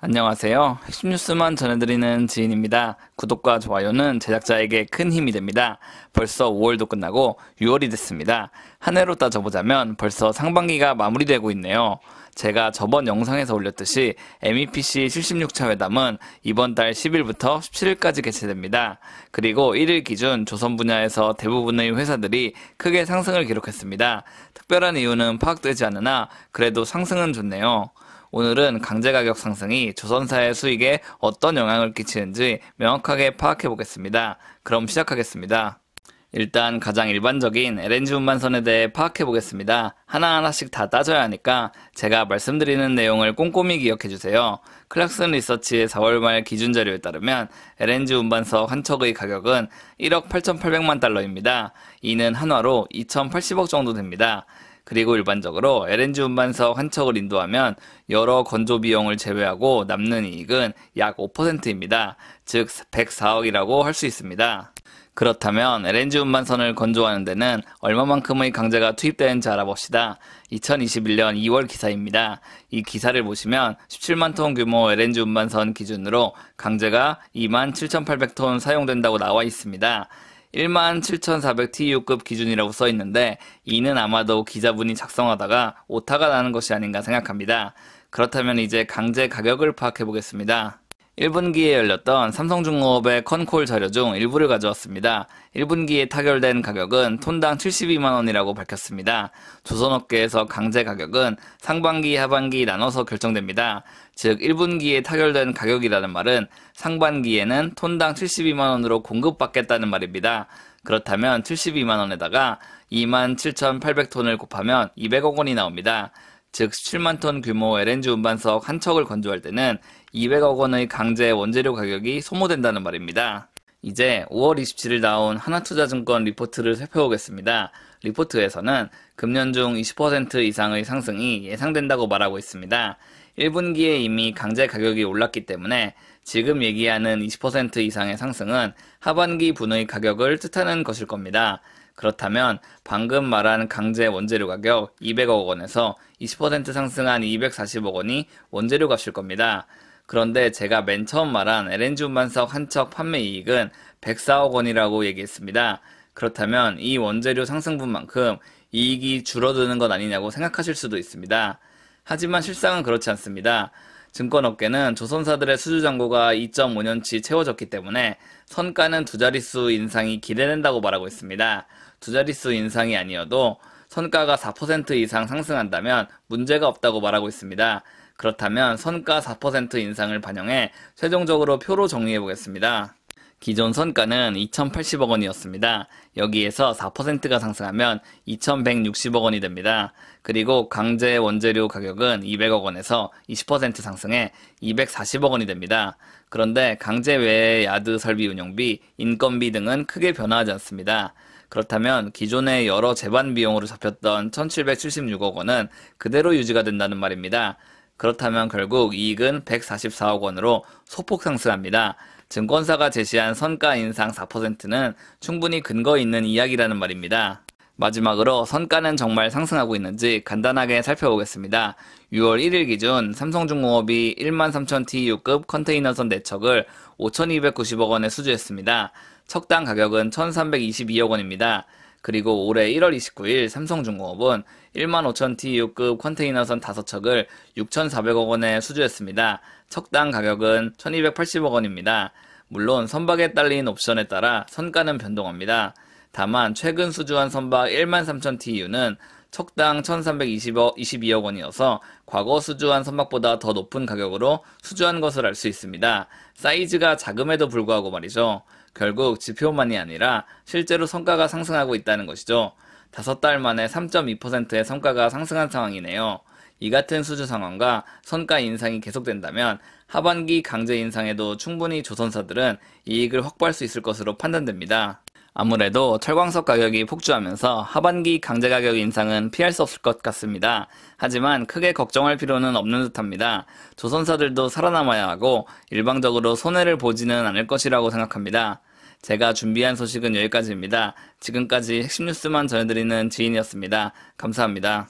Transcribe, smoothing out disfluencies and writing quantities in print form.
안녕하세요. 핵심 뉴스만 전해드리는 지인입니다. 구독과 좋아요는 제작자에게 큰 힘이 됩니다. 벌써 5월도 끝나고 6월이 됐습니다. 한 해로 따져보자면 벌써 상반기가 마무리되고 있네요. 제가 저번 영상에서 올렸듯이 MEPC 76차 회담은 이번 달 10일부터 17일까지 개최됩니다. 그리고 1일 기준 조선 분야에서 대부분의 회사들이 크게 상승을 기록했습니다. 특별한 이유는 파악되지 않으나 그래도 상승은 좋네요. 오늘은 강제가격 상승이 조선사의 수익에 어떤 영향을 끼치는지 명확하게 파악해 보겠습니다. 그럼 시작하겠습니다. 일단 가장 일반적인 LNG 운반선에 대해 파악해 보겠습니다. 하나하나씩 다 따져야 하니까 제가 말씀드리는 내용을 꼼꼼히 기억해 주세요. 클락슨 리서치의 4월 말 기준 자료에 따르면 LNG 운반석 한 척의 가격은 1억 8,800만 달러입니다. 이는 한화로 2,080억 정도 됩니다. 그리고 일반적으로 LNG 운반석 한 척을 인도하면 여러 건조 비용을 제외하고 남는 이익은 약 5%입니다. 즉 104억이라고 할 수 있습니다. 그렇다면 LNG 운반선을 건조하는 데는 얼마만큼의 강제가 투입되는지 알아봅시다. 2021년 2월 기사입니다. 이 기사를 보시면 17만 톤 규모 LNG 운반선 기준으로 강제가 27,800톤 사용된다고 나와 있습니다. 17,400TU급 기준이라고 써있는데 이는 아마도 기자분이 작성하다가 오타가 나는 것이 아닌가 생각합니다. 그렇다면 이제 강제 가격을 파악해 보겠습니다. 1분기에 열렸던 삼성중공업의 컨콜 자료 중 일부를 가져왔습니다. 1분기에 타결된 가격은 톤당 72만원이라고 밝혔습니다. 조선업계에서 강제 가격은 상반기, 하반기 나눠서 결정됩니다. 즉 1분기에 타결된 가격이라는 말은 상반기에는 톤당 72만원으로 공급받겠다는 말입니다. 그렇다면 72만원에다가 27,800톤을 곱하면 200억 원이 나옵니다. 즉 17만 톤 규모 LNG 운반석 한 척을 건조할 때는 200억 원의 강제 원재료 가격이 소모된다는 말입니다. 이제 5월 27일 나온 하나투자증권 리포트를 살펴보겠습니다. 리포트에서는 금년 중 20% 이상의 상승이 예상된다고 말하고 있습니다. 1분기에 이미 강제 가격이 올랐기 때문에 지금 얘기하는 20% 이상의 상승은 하반기 분의 가격을 뜻하는 것일 겁니다. 그렇다면 방금 말한 강제 원재료 가격 200억 원에서 20% 상승한 240억 원이 원재료 값일 겁니다. 그런데 제가 맨 처음 말한 LNG 운반석 한 척 판매 이익은 104억 원이라고 얘기했습니다. 그렇다면 이 원재료 상승분만큼 이익이 줄어드는 것 아니냐고 생각하실 수도 있습니다. 하지만 실상은 그렇지 않습니다. 증권업계는 조선사들의 수주잔고가 2.5년치 채워졌기 때문에 선가는 두 자릿수 인상이 기대된다고 말하고 있습니다. 두 자릿수 인상이 아니어도 선가가 4% 이상 상승한다면 문제가 없다고 말하고 있습니다. 그렇다면 선가 4% 인상을 반영해 최종적으로 표로 정리해 보겠습니다. 기존 선가는 2,080억 원이었습니다. 여기에서 4%가 상승하면 2,160억 원이 됩니다. 그리고 강제 원재료 가격은 200억 원에서 20% 상승해 240억 원이 됩니다. 그런데 강제 외의 야드 설비 운영비, 인건비 등은 크게 변화하지 않습니다. 그렇다면 기존의 여러 제반 비용으로 잡혔던 1,776억 원은 그대로 유지가 된다는 말입니다. 그렇다면 결국 이익은 144억 원으로 소폭 상승합니다. 증권사가 제시한 선가 인상 4%는 충분히 근거 있는 이야기라는 말입니다. 마지막으로 선가는 정말 상승하고 있는지 간단하게 살펴보겠습니다. 6월 1일 기준 삼성중공업이 13,000TU급 컨테이너선 4척을 5,290억 원에 수주했습니다. 척당 가격은 1,322억 원입니다. 그리고 올해 1월 29일 삼성중공업은 15,000TU급 컨테이너선 5척을 6,400억 원에 수주했습니다. 척당 가격은 1,280억 원입니다. 물론 선박에 딸린 옵션에 따라 선가는 변동합니다. 다만 최근 수주한 선박 13,000TU는 척당 1,322억 원이어서 과거 수주한 선박보다 더 높은 가격으로 수주한 것을 알 수 있습니다. 사이즈가 작음에도 불구하고 말이죠. 결국 지표만이 아니라 실제로 성과가 상승하고 있다는 것이죠. 5달 만에 3.2%의 성과가 상승한 상황이네요. 이 같은 수주 상황과 선가 인상이 계속된다면 하반기 강제 인상에도 충분히 조선사들은 이익을 확보할 수 있을 것으로 판단됩니다. 아무래도 철광석 가격이 폭주하면서 하반기 강제 가격 인상은 피할 수 없을 것 같습니다. 하지만 크게 걱정할 필요는 없는 듯합니다. 조선사들도 살아남아야 하고 일방적으로 손해를 보지는 않을 것이라고 생각합니다. 제가 준비한 소식은 여기까지입니다. 지금까지 핵심 뉴스만 전해드리는 지인이었습니다. 감사합니다.